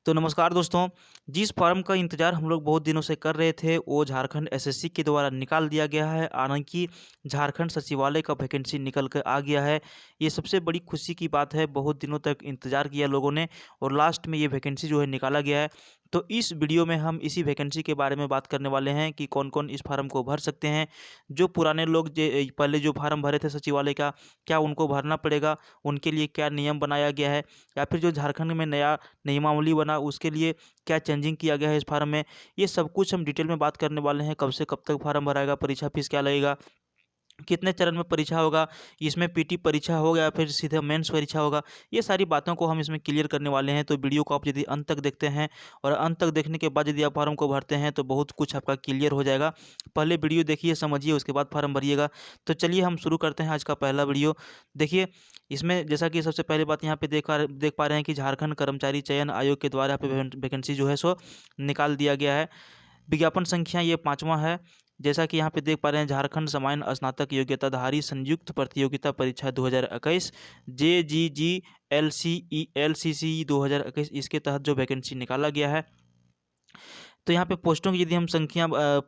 तो नमस्कार दोस्तों, जिस फॉर्म का इंतज़ार हम लोग बहुत दिनों से कर रहे थे, वो झारखंड एसएससी के द्वारा निकाल दिया गया है। हालाँकि झारखंड सचिवालय का वैकेंसी निकल कर आ गया है। ये सबसे बड़ी खुशी की बात है, बहुत दिनों तक इंतज़ार किया लोगों ने और लास्ट में ये वैकेंसी जो है निकाला गया है। तो इस वीडियो में हम इसी वैकेंसी के बारे में बात करने वाले हैं कि कौन-कौन इस फॉर्म को भर सकते हैं। जो पुराने लोग पहले जो फॉर्म भरे थे सचिवालय का, क्या उनको भरना पड़ेगा? उनके लिए क्या नियम बनाया गया है? या फिर जो झारखंड में नया नियमावली बना उसके लिए क्या चेंजिंग किया गया है इस फार्म में, ये सब कुछ हम डिटेल में बात करने वाले हैं। कब से कब तक फार्म भराएगा, परीक्षा फीस क्या लगेगा, कितने चरण में परीक्षा होगा, इसमें पीटी परीक्षा होगा या फिर सीधे मेंस परीक्षा होगा, ये सारी बातों को हम इसमें क्लियर करने वाले हैं। तो वीडियो को आप यदि अंत तक देखते हैं और अंत तक देखने के बाद यदि आप फार्म को भरते हैं तो बहुत कुछ आपका क्लियर हो जाएगा। पहले वीडियो देखिए, समझिए, उसके बाद फार्म भरिएगा। तो चलिए हम शुरू करते हैं आज का पहला वीडियो। देखिए, इसमें जैसा कि सबसे पहली बात यहाँ पे देख पा रहे हैं कि झारखंड कर्मचारी चयन आयोग के द्वारा यहाँ पे वैकेंसी जो है सो निकाल दिया गया है। विज्ञापन संख्या ये 5वां है। जैसा कि यहाँ पे देख पा रहे हैं, झारखंड सामान्य स्नातक योग्यताधारी संयुक्त प्रतियोगिता परीक्षा 2021 जेजीजी एलसीई 2021, इसके तहत जो वैकेंसी निकाला गया है। तो यहाँ पे पोस्टों की यदि हम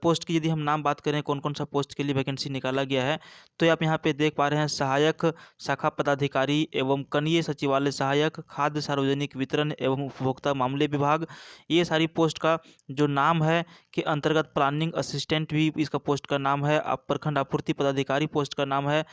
पोस्ट की यदि हम नाम बात करें, कौन कौन सा पोस्ट के लिए वैकेंसी निकाला गया है, तो आप यहाँ पे देख पा रहे हैं सहायक शाखा पदाधिकारी एवं कनीय सचिवालय सहायक, खाद्य सार्वजनिक वितरण एवं उपभोक्ता मामले विभाग। ये सारी पोस्ट का जो नाम है के अंतर्गत प्लानिंग असिस्टेंट भी इसका पोस्ट का नाम है। प्रखंड आपूर्ति पदाधिकारी पोस्ट का नाम है।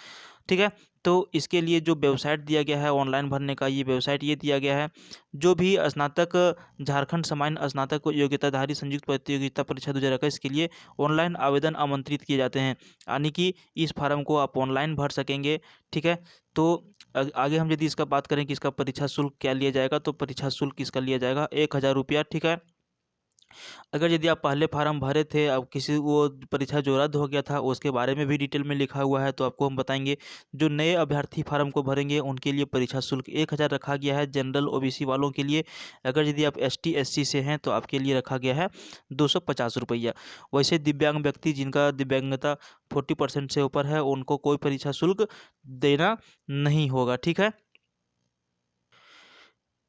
ठीक है, तो इसके लिए जो वेबसाइट दिया गया है ऑनलाइन भरने का, ये वेबसाइट ये दिया गया है। जो भी स्नातक झारखंड सामान्य स्नातक योग्यताधारी संयुक्त प्रतियोगिता परीक्षा 2021 के लिए ऑनलाइन आवेदन आमंत्रित किए जाते हैं, यानी कि इस फार्म को आप ऑनलाइन भर सकेंगे। ठीक है, तो आगे हम यदि इसका बात करें कि इसका परीक्षा शुल्क क्या लिया जाएगा, तो परीक्षा शुल्क इसका लिया जाएगा 1000 रुपया। ठीक है, अगर यदि आप पहले फार्म भरे थे, अब किसी वो परीक्षा जो रद्द हो गया था उसके बारे में भी डिटेल में लिखा हुआ है, तो आपको हम बताएंगे। जो नए अभ्यर्थी फार्म को भरेंगे उनके लिए परीक्षा शुल्क 1000 रखा गया है। जनरल ओबीसी वालों के लिए, अगर यदि आप एसटी एससी से हैं तो आपके लिए रखा गया है 250 रुपया। वैसे दिव्यांग व्यक्ति जिनका दिव्यांगता 40% से ऊपर है, उनको कोई परीक्षा शुल्क देना नहीं होगा। ठीक है,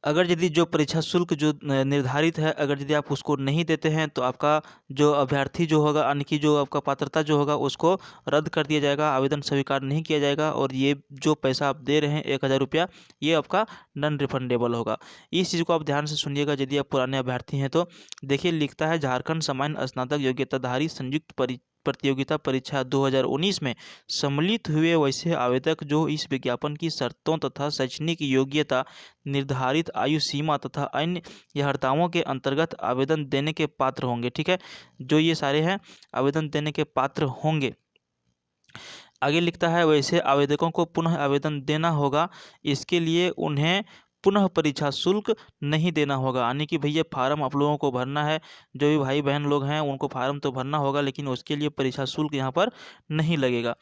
अगर यदि जो परीक्षा शुल्क जो निर्धारित है, अगर यदि आप उसको नहीं देते हैं तो आपका जो अभ्यर्थी जो होगा, यानी कि जो आपका पात्रता जो होगा, उसको रद्द कर दिया जाएगा, आवेदन स्वीकार नहीं किया जाएगा। और ये जो पैसा आप दे रहे हैं 1000 रुपया, ये आपका नॉन रिफंडेबल होगा। इस चीज़ को आप ध्यान से सुनिएगा यदि आप पुराने अभ्यर्थी हैं तो। देखिए, लिखता है झारखंड सामान्य स्नातक योग्यताधारी संयुक्त प्रतियोगिता परीक्षा 2019 में सम्मिलित हुए वैसे आवेदक जो इस विज्ञापन की शर्तों तथा शैक्षणिक योग्यता, निर्धारित आयु सीमा तथा अन्य अर्हताओं के अंतर्गत आवेदन देने के पात्र होंगे। ठीक है, जो ये सारे हैं आवेदन देने के पात्र होंगे। आगे लिखता है, वैसे आवेदकों को पुनः आवेदन देना होगा। इसके लिए उन्हें पुनः परीक्षा शुल्क नहीं देना होगा, यानी कि भैया फार्म आप लोगों को भरना है। जो भी भाई बहन लोग हैं उनको फार्म तो भरना होगा, लेकिन उसके लिए परीक्षा शुल्क यहाँ पर नहीं लगेगा।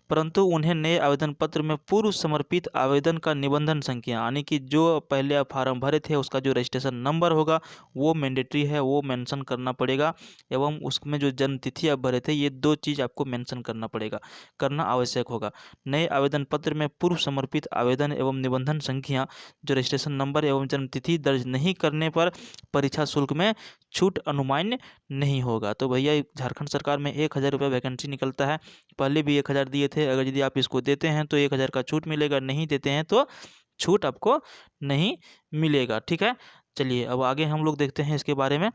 परंतु उन्हें नए आवेदन पत्र में पूर्व समर्पित आवेदन का निबंधन संख्या, यानी कि जो पहले आप फार्म भरे थे उसका जो रजिस्ट्रेशन नंबर होगा वो मैंडेटरी है, वो मेंशन करना पड़ेगा। एवं उसमें जो जन्म तिथि आप भरे थे, ये 2 चीज़ आपको मेंशन करना पड़ेगा, करना आवश्यक होगा। नए आवेदन पत्र में पूर्व समर्पित आवेदन एवं निबंधन संख्या, जो रजिस्ट्रेशन नंबर एवं जन्म तिथि दर्ज नहीं करने पर परीक्षा शुल्क में छूट अनुमान्य नहीं होगा। तो भैया झारखंड सरकार में 1000 रुपये वैकेंसी निकलता है। पहले भी 1000 दिए थे। अगर यदि आप इसको देते हैं तो 1000 का छूट मिलेगा, नहीं देते हैं तो छूट आपको नहीं मिलेगा। ठीक है, चलिए अब आगे हम लोग देखते हैं इसके बारे में।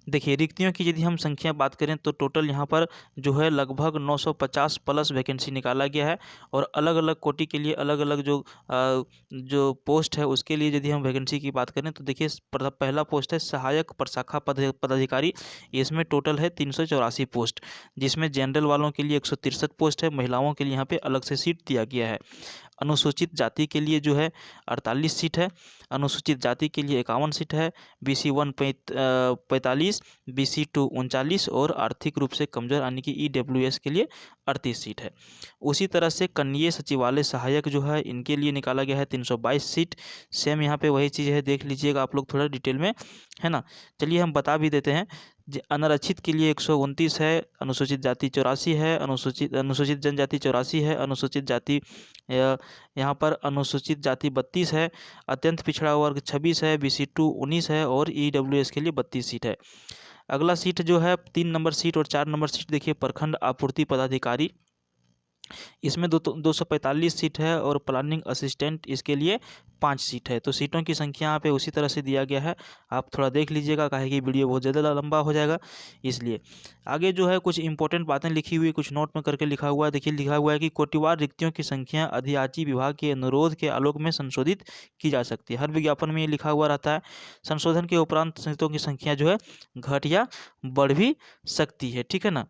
देखिए, रिक्तियों की यदि हम संख्या बात करें तो टोटल यहाँ पर जो है लगभग 950 प्लस वैकेंसी निकाला गया है। और अलग अलग कोटि के लिए अलग अलग जो पोस्ट है उसके लिए यदि हम वैकेंसी की बात करें तो देखिए, पहला पोस्ट है सहायक प्रशाखा पदाधिकारी। इसमें टोटल है 384 पोस्ट, जिसमें जनरल वालों के लिए 163 पोस्ट है। महिलाओं के लिए यहाँ पे अलग से सीट दिया गया है। अनुसूचित जाति के लिए जो है 48 सीट है। अनुसूचित जाति के लिए 51 सीट है। BC1 45, BC2 39 और आर्थिक रूप से कमजोर यानी कि EWS के लिए 38 सीट है। उसी तरह से कनीय सचिवालय सहायक जो है, इनके लिए निकाला गया है 322 सीट। सेम यहाँ पे वही चीज़ है, देख लीजिएगा आप लोग थोड़ा डिटेल में, है ना। चलिए हम बता भी देते हैं। अनारक्षित के लिए 129 है, अनुसूचित जाति 84 है, अनुसूचित जनजाति 84 है, अनुसूचित जाति यहाँ पर अनुसूचित जाति 32 है, अत्यंत पिछड़ा वर्ग 26 है, BC2 19 है और EWS के लिए 32 सीट है। अगला सीट जो है 3 नंबर सीट और 4 नंबर सीट देखिए प्रखंड आपूर्ति पदाधिकारी, इसमें 245 सीट है और प्लानिंग असिस्टेंट इसके लिए 5 सीट है। तो सीटों की संख्या यहाँ पे उसी तरह से दिया गया है, आप थोड़ा देख लीजिएगा, काहे कि वीडियो बहुत ज़्यादा लंबा हो जाएगा इसलिए। आगे जो है कुछ इंपॉर्टेंट बातें लिखी हुई, कुछ नोट में करके लिखा हुआ है। देखिए लिखा हुआ है कि कोटिवार रिक्तियों की संख्या अधियाची विभाग के अनुरोध के आलोक में संशोधित की जा सकती है। हर विज्ञापन में ये लिखा हुआ रहता है। संशोधन के उपरांत सीटों की संख्या जो है घट या बढ़ भी सकती है, ठीक है ना।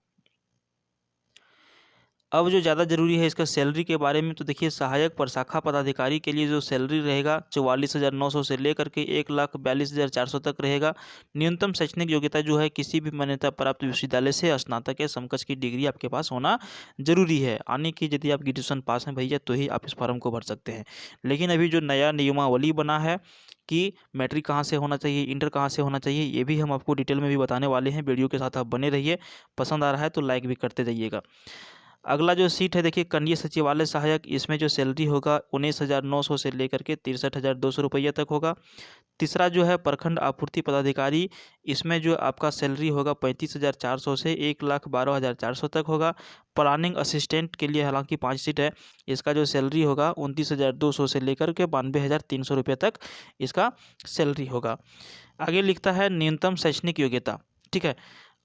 अब जो ज़्यादा ज़रूरी है इसका सैलरी के बारे में, तो देखिए सहायक प्रशाखा पदाधिकारी के लिए जो सैलरी रहेगा 44,900 से लेकर के 1,42,400 तक रहेगा। न्यूनतम शैक्षणिक योग्यता जो है किसी भी मान्यता प्राप्त विश्वविद्यालय से स्नातक या समकक्ष की डिग्री आपके पास होना जरूरी है। यानी कि यदि आप ग्रेजुएशन पास हैं भैया तो ही आप इस फॉर्म को भर सकते हैं। लेकिन अभी जो नया नियमावली बना है कि मैट्रिक कहाँ से होना चाहिए, इंटर कहाँ से होना चाहिए, ये भी हम आपको डिटेल में भी बताने वाले हैं। वीडियो के साथ आप बने रहिए, पसंद आ रहा है तो लाइक भी करते जाइएगा। अगला जो सीट है देखिए कनीय सचिवालय सहायक, इसमें जो सैलरी होगा 19,900 से लेकर के 63,200 रुपये तक होगा। तीसरा जो है प्रखंड आपूर्ति पदाधिकारी, इसमें जो आपका सैलरी होगा 35,400 से 1,12,400 तक होगा। प्लानिंग असिस्टेंट के लिए हालांकि 5 सीट है, इसका जो सैलरी होगा 29,200 से लेकर के 92,300 रुपये तक इसका सैलरी होगा। आगे लिखता है न्यूनतम शैक्षणिक योग्यता, ठीक है।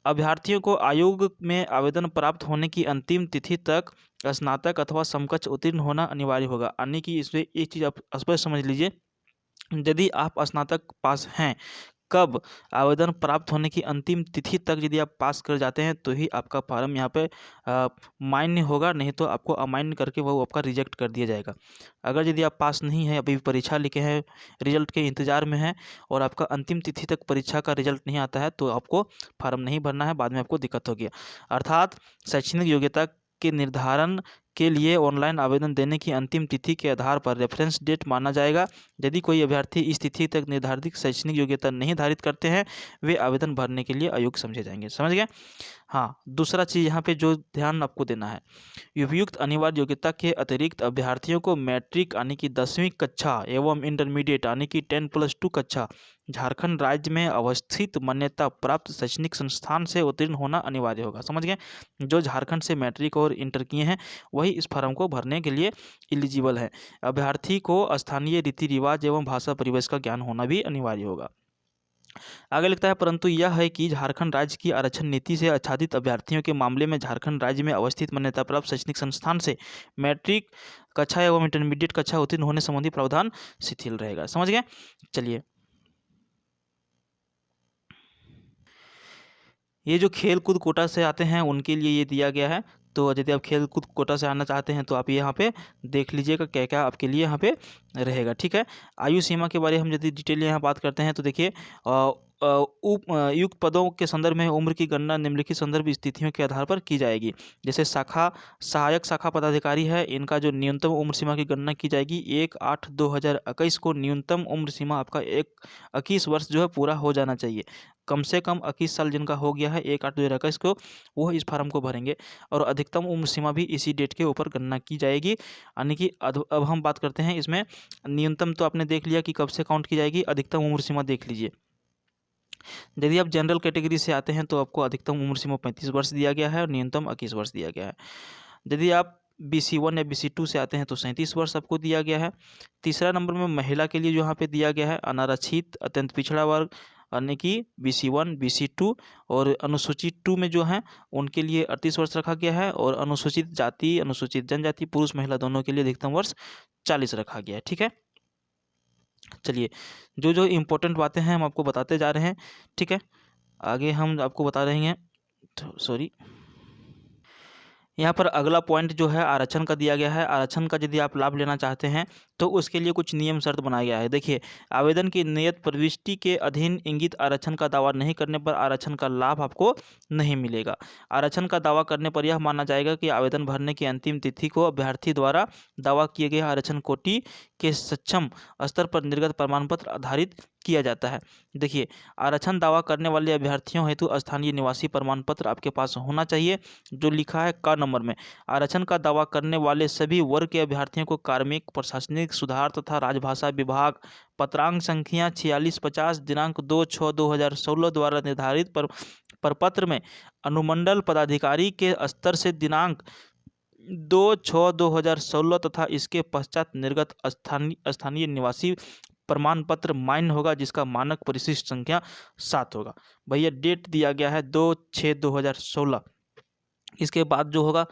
अभ्यर्थियों को आयोग में आवेदन प्राप्त होने की अंतिम तिथि तक स्नातक अथवा समकक्ष उत्तीर्ण होना अनिवार्य होगा। यानी कि इसमें एक चीज़ आप स्पष्ट समझ लीजिए, यदि आप स्नातक पास हैं, कब आवेदन प्राप्त होने की अंतिम तिथि तक यदि आप पास कर जाते हैं तो ही आपका फॉर्म यहाँ पे मान्य होगा, नहीं तो आपको अमान्य करके वो आपका रिजेक्ट कर दिया जाएगा। अगर यदि आप पास नहीं है, अभी परीक्षा लिखे हैं, रिजल्ट के इंतज़ार में हैं और आपका अंतिम तिथि तक परीक्षा का रिजल्ट नहीं आता है तो आपको फॉर्म नहीं भरना है, बाद में आपको दिक्कत होगी। अर्थात शैक्षणिक योग्यता के निर्धारण के लिए ऑनलाइन आवेदन देने की अंतिम तिथि के आधार पर रेफरेंस डेट माना जाएगा। यदि कोई अभ्यर्थी इस तिथि तक निर्धारित शैक्षणिक योग्यता नहीं धारित करते हैं, वे आवेदन भरने के लिए अयोग्य समझे जाएंगे। समझ गए। हाँ, दूसरा चीज़ यहाँ पे जो ध्यान आपको देना है, उपयुक्त अनिवार्य योग्यता के अतिरिक्त अभ्यर्थियों को मैट्रिक यानी कि 10वीं कक्षा एवं इंटरमीडिएट यानी कि 10+2 कक्षा झारखंड राज्य में अवस्थित मान्यता प्राप्त शैक्षणिक संस्थान से उत्तीर्ण होना अनिवार्य होगा। समझ गए। जो झारखंड से मैट्रिक और इंटर किए हैं वही इस फॉर्म को भरने के लिए एलिजिबल है। अभ्यर्थी को स्थानीय रीति रिवाज एवं भाषा परिवेश का ज्ञान होना भी अनिवार्य होगा। आगे लिखता है परंतु यह है कि झारखंड राज्य की आरक्षण नीति से आच्छादित अभ्यर्थियों के मामले में झारखंड राज्य में अवस्थित मान्यता प्राप्त शैक्षणिक संस्थान से मैट्रिक कक्षा एवं इंटरमीडिएट कक्षा उत्तीर्ण होने संबंधी प्रावधान शिथिल रहेगा। समझ गए। चलिए, ये जो खेल कूद कोटा से आते हैं उनके लिए ये दिया गया है। तो यदि आप खेल कूद कोटा से आना चाहते हैं तो आप यहाँ पे देख लीजिएगा क्या क्या आपके लिए यहाँ पे रहेगा, ठीक है। आयु सीमा के बारे में हम यदि डिटेल यहाँ बात करते हैं तो देखिए युक्त पदों के संदर्भ में उम्र की गणना निम्नलिखित संदर्भ स्थितियों के आधार पर की जाएगी। जैसे सहायक शाखा पदाधिकारी है, इनका जो न्यूनतम उम्र सीमा की गणना की जाएगी 1/8/2021 को न्यूनतम उम्र सीमा आपका 21 वर्ष जो है पूरा हो जाना चाहिए। कम से कम 21 साल जिनका हो गया है 1/8/2021 को, वो इस फार्म को भरेंगे और अधिकतम उम्र सीमा भी इसी डेट के ऊपर गणना की जाएगी। यानी कि अब हम बात करते हैं इसमें न्यूनतम तो आपने देख लिया कि कब से काउंट की जाएगी, अधिकतम उम्र सीमा देख लीजिए। यदि आप जनरल कैटेगरी से आते हैं तो आपको अधिकतम उम्र सीमा 35 वर्ष दिया गया है और न्यूनतम 21 वर्ष दिया गया है। यदि आप BC1 या BC2 से आते हैं तो 37 वर्ष आपको दिया गया है। तीसरा नंबर में महिला के लिए जो यहाँ पे दिया गया है अनारक्षित अत्यंत पिछड़ा वर्ग यानी कि BC1 BC2 और अनुसूचित 2 में जो है उनके लिए 38 वर्ष रखा गया है और अनुसूचित जाति अनुसूचित जनजाति पुरुष महिला दोनों के लिए अधिकतम वर्ष 40 रखा गया है, ठीक है। चलिए, जो जो इम्पोर्टेंट बातें हैं हम आपको बताते जा रहे हैं, ठीक है। आगे हम आपको बता रहे हैं, सॉरी, यहाँ पर अगला पॉइंट जो है आरक्षण का दिया गया है। आरक्षण का यदि आप लाभ लेना चाहते हैं तो उसके लिए कुछ नियम शर्त बनाया गया है। देखिए, आवेदन की नियत प्रविष्टि के अधीन इंगित आरक्षण का दावा नहीं करने पर आरक्षण का लाभ आपको नहीं मिलेगा। आरक्षण का दावा करने पर यह माना जाएगा कि आवेदन भरने की अंतिम तिथि को अभ्यर्थी द्वारा दावा किए गए आरक्षण कोटि के सक्षम स्तर पर निर्गत प्रमाण पत्र आधारित किया जाता है। देखिए, आरक्षण दावा करने वाले अभ्यर्थियों हेतु स्थानीय निवासी प्रमाण पत्र आपके पास होना चाहिए, जो लिखा है क नंबर में। आरक्षण का दावा करने वाले सभी वर्ग के अभ्यर्थियों को कार्मिक, प्रशासनिक सुधार तथा राजभाषा विभाग पत्रांक संख्या 4650 दिनांक 2/6/2016 द्वारा निर्धारित प्रपत्र में अनुमंडल पदाधिकारी के स्तर से दिनांक 2/6/2016 तथा इसके पश्चात निर्गत स्थानीय निवासी प्रमाण पत्र मान्य होगा, जिसका मानक परिशिष्ट संख्या 7 होगा। भैया डेट दिया गया है 2/6/2016। इसके बाद जो होगा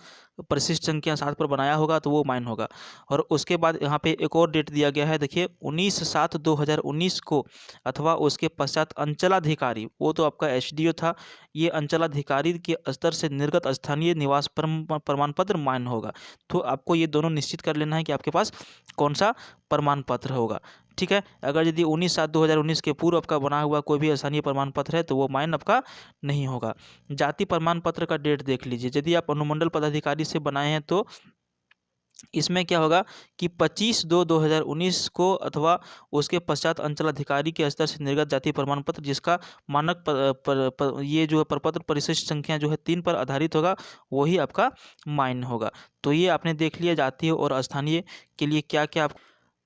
परिशिष्ट संख्या 7 पर बनाया होगा तो वो माइन होगा। और उसके बाद यहाँ पे एक और डेट दिया गया है, देखिए 19/7/2019 को अथवा उसके पश्चात अंचलाधिकारी, वो तो आपका एसडीओ था, ये अंचलाधिकारी के स्तर से निर्गत स्थानीय निवास प्रमाण पत्र मान्य होगा। तो आपको ये दोनों निश्चित कर लेना है कि आपके पास कौन सा प्रमाण पत्र होगा। ठीक है, अगर यदि 19/7/2019 के पूर्व आपका बना हुआ कोई भी स्थानीय प्रमाण पत्र है तो वो मान्य आपका नहीं होगा। जाति प्रमाण पत्र का डेट देख लीजिए, यदि आप अनुमंडल पदाधिकारी से बनाए हैं तो इसमें क्या होगा कि 25/2/2019 को अथवा उसके पश्चात अंचलाधिकारी के स्तर से निर्गत जाति प्रमाण पत्र जिसका मानक ये जो है प्रपत्र परिशिष्ट संख्या जो है 3 पर आधारित होगा, वही आपका मान्य होगा। तो ये आपने देख लिया जातीय और स्थानीय के लिए क्या क्या आप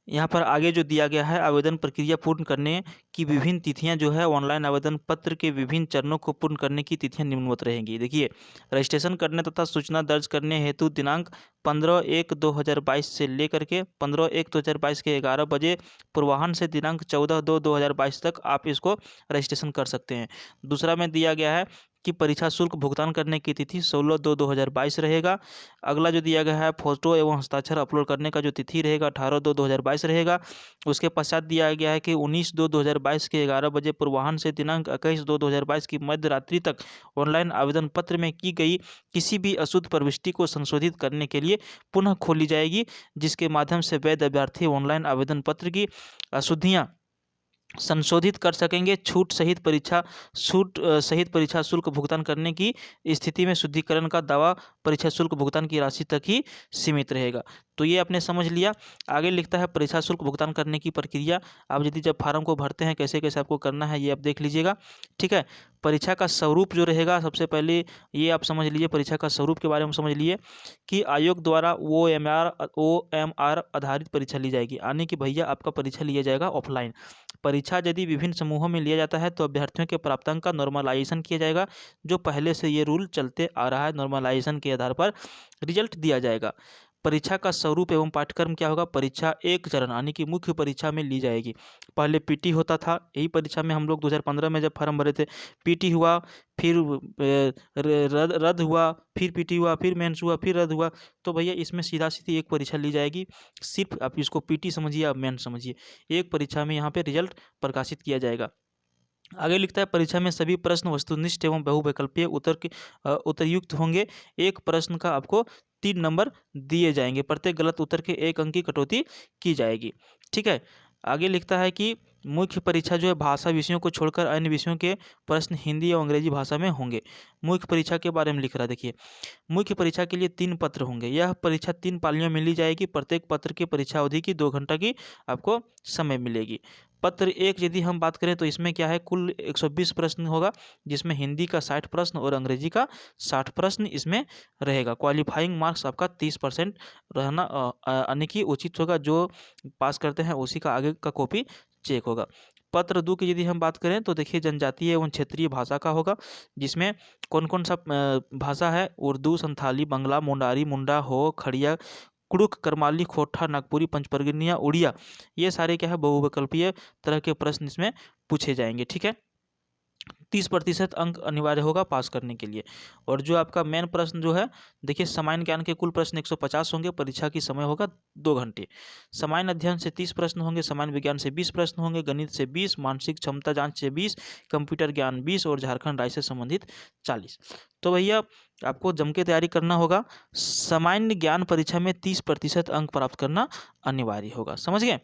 यहाँ पर आगे जो दिया गया है, आवेदन प्रक्रिया पूर्ण करने की विभिन्न तिथियां जो है, ऑनलाइन आवेदन पत्र के विभिन्न चरणों को पूर्ण करने की तिथियां निम्नवत रहेंगी। देखिए, रजिस्ट्रेशन करने तथा सूचना दर्ज करने हेतु दिनांक 15/1/2022 से लेकर के 15/1/2022 के 11 बजे पूर्वाह्न से दिनांक 14/2/2022 तक आप इसको रजिस्ट्रेशन कर सकते हैं। दूसरा में दिया गया है कि परीक्षा शुल्क भुगतान करने की तिथि 16/2/2022 रहेगा। अगला जो दिया गया है, फोटो एवं हस्ताक्षर अपलोड करने का जो तिथि रहेगा 18/2/2022 रहेगा। उसके पश्चात दिया गया है कि 19/2/2022 के 11 बजे पूर्वाह्न से दिनांक 21/2/2022 की मध्य रात्रि तक ऑनलाइन आवेदन पत्र में की गई किसी भी अशुद्ध प्रविष्टि को संशोधित करने के लिए पुनः खोली जाएगी, जिसके माध्यम से वैध अभ्यर्थी ऑनलाइन आवेदन पत्र की अशुद्धियाँ संशोधित कर सकेंगे। छूट सहित परीक्षा शुल्क भुगतान करने की स्थिति में शुद्धिकरण का दावा परीक्षा शुल्क भुगतान की राशि तक ही सीमित रहेगा। तो ये आपने समझ लिया। आगे लिखता है परीक्षा शुल्क भुगतान करने की प्रक्रिया। आप यदि जब फार्म को भरते हैं कैसे कैसे आपको करना है ये आप देख लीजिएगा। ठीक है, परीक्षा का स्वरूप जो रहेगा, सबसे पहले ये आप समझ लीजिए, परीक्षा का स्वरूप के बारे में समझ लिए कि आयोग द्वारा OMR आधारित परीक्षा ली जाएगी, यानी कि भैया आपका परीक्षा लिया जाएगा ऑफलाइन। परीक्षा यदि विभिन्न समूहों में लिया जाता है तो अभ्यर्थियों के प्राप्तांक का नॉर्मलाइजेशन किया जाएगा, जो पहले से ये रूल चलते आ रहा है। नॉर्मलाइजेशन के आधार पर रिजल्ट दिया जाएगा। परीक्षा का स्वरूप एवं पाठ्यक्रम क्या होगा, परीक्षा एक चरण यानी कि मुख्य परीक्षा में ली जाएगी। पहले पीटी होता था, यही परीक्षा में हम लोग 2015 में जब फॉर्म भरे थे, पीटी हुआ, फिर रद्द हुआ, फिर पीटी हुआ, फिर मेंस हुआ, फिर रद्द हुआ। तो भैया इसमें सीधा सीधी एक परीक्षा ली जाएगी। सिर्फ आप इसको पीटी समझिए या मेंस समझिए, एक परीक्षा में यहाँ पे रिजल्ट प्रकाशित किया जाएगा। आगे लिखता है परीक्षा में सभी प्रश्न वस्तुनिष्ठ एवं बहुविकल्पीय उत्तरयुक्त होंगे। एक प्रश्न का आपको 3 नंबर दिए जाएंगे, प्रत्येक गलत उत्तर के 1 अंक की कटौती की जाएगी। ठीक है, आगे लिखता है कि मुख्य परीक्षा जो है भाषा विषयों को छोड़कर अन्य विषयों के प्रश्न हिंदी और अंग्रेजी भाषा में होंगे। मुख्य परीक्षा के बारे में लिख रहा है, देखिए मुख्य परीक्षा के लिए 3 पत्र होंगे। यह परीक्षा 3 पालियों में ली जाएगी। प्रत्येक पत्र की परीक्षा अवधि की 2 घंटा की आपको समय मिलेगी। पत्र 1 यदि हम बात करें तो इसमें क्या है, कुल 120 प्रश्न होगा, जिसमें हिंदी का 60 प्रश्न और अंग्रेजी का 60 प्रश्न इसमें रहेगा। क्वालिफाइंग मार्क्स आपका 30% रहना यानी कि उचित होगा। जो पास करते हैं उसी का आगे का कॉपी चेक होगा। पत्र 2 की यदि हम बात करें तो देखिए जनजातीय एवं क्षेत्रीय भाषा का होगा, जिसमें कौन कौन सा भाषा है, उर्दू, संथाली, बंगला, मुंडारी, मुंडा, हो, खड़िया, कुड़ुक, करमाली, खोटा, नागपुरी, पंचपरगनिया, उड़िया, ये सारे क्या है बहुविकल्पीय तरह के प्रश्न इसमें पूछे जाएंगे। ठीक है, 30% अंक अनिवार्य होगा पास करने के लिए। और जो आपका मेन प्रश्न जो है, देखिए सामान्य ज्ञान के कुल प्रश्न 150 होंगे, परीक्षा की समय होगा 2 घंटे। सामान्य अध्ययन से 30 प्रश्न होंगे, सामान्य विज्ञान से 20 प्रश्न होंगे, गणित से 20, मानसिक क्षमता जांच से 20, कंप्यूटर ज्ञान 20 और झारखंड राज्य से संबंधित 40। तो भैया आपको जम के तैयारी करना होगा। सामान्य ज्ञान परीक्षा में 30% अंक प्राप्त करना अनिवार्य होगा, समझ गए।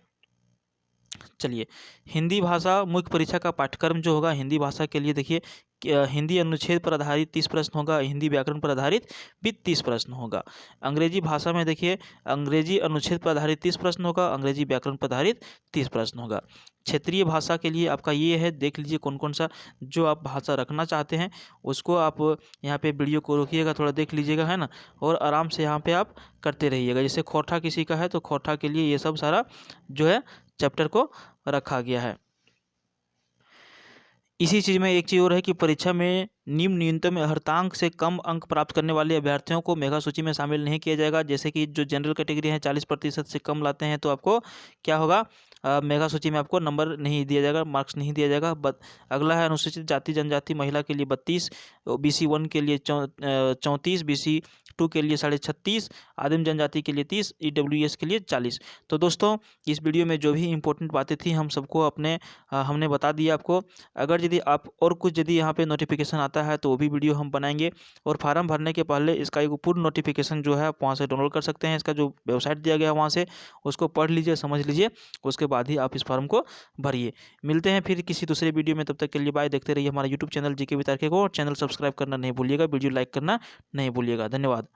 चलिए, हिंदी भाषा मुख्य परीक्षा का पाठ्यक्रम जो होगा हिंदी भाषा के लिए, देखिए हिंदी अनुच्छेद पर आधारित 30 प्रश्न होगा, हिंदी व्याकरण पर आधारित भी 30 प्रश्न होगा। अंग्रेजी भाषा में देखिए अंग्रेजी अनुच्छेद पर आधारित 30 प्रश्न होगा, अंग्रेजी व्याकरण पर आधारित 30 प्रश्न होगा। क्षेत्रीय भाषा के लिए आपका ये है, देख लीजिए कौन कौन सा जो आप भाषा रखना चाहते हैं उसको आप यहाँ पे वीडियो को रोकिएगा, थोड़ा देख लीजिएगा, है ना, और आराम से यहाँ पे आप करते रहिएगा। जैसे खोरठा किसी का है तो खोरठा के लिए ये सब सारा जो है चैप्टर को रखा गया है। इसी चीज़ में एक चीज़ और है कि परीक्षा में न्यूनतम अर्हतांक से कम अंक प्राप्त करने वाले अभ्यर्थियों को मेगा सूची में शामिल नहीं किया जाएगा। जैसे कि जो जनरल कैटेगरी है 40% से कम लाते हैं तो आपको क्या होगा, मेगा सूची में आपको नंबर नहीं दिया जाएगा, मार्क्स नहीं दिया जाएगा। अगला है अनुसूचित जाति जनजाति महिला के लिए 32, BC1 के लिए 34, BC2 के लिए 36.5, आदिम जनजाति के लिए 30, EWS के लिए 40। तो दोस्तों इस वीडियो में जो भी इंपॉर्टेंट बातें थी हम सबको हमने बता दिया आपको। अगर यदि आप और कुछ यदि यहाँ पे नोटिफिकेशन आता है तो वो भी वीडियो हम बनाएंगे। और फार्म भरने के पहले इसका एक पूर्ण नोटिफिकेशन जो है आप वहाँ से डाउनलोड कर सकते हैं। इसका जो वेबसाइट दिया गया है वहाँ से उसको पढ़ लीजिए, समझ लीजिए, उसके बाद ही आप इस फॉर्म को भरिए। मिलते हैं फिर किसी दूसरे वीडियो में, तब तक के लिए बाय। देखते रहिए हमारा YouTube channel GK with RK को, चैनल सब्सक्राइब करना नहीं भूलिएगा, वीडियो लाइक करना नहीं भूलिएगा। धन्यवाद।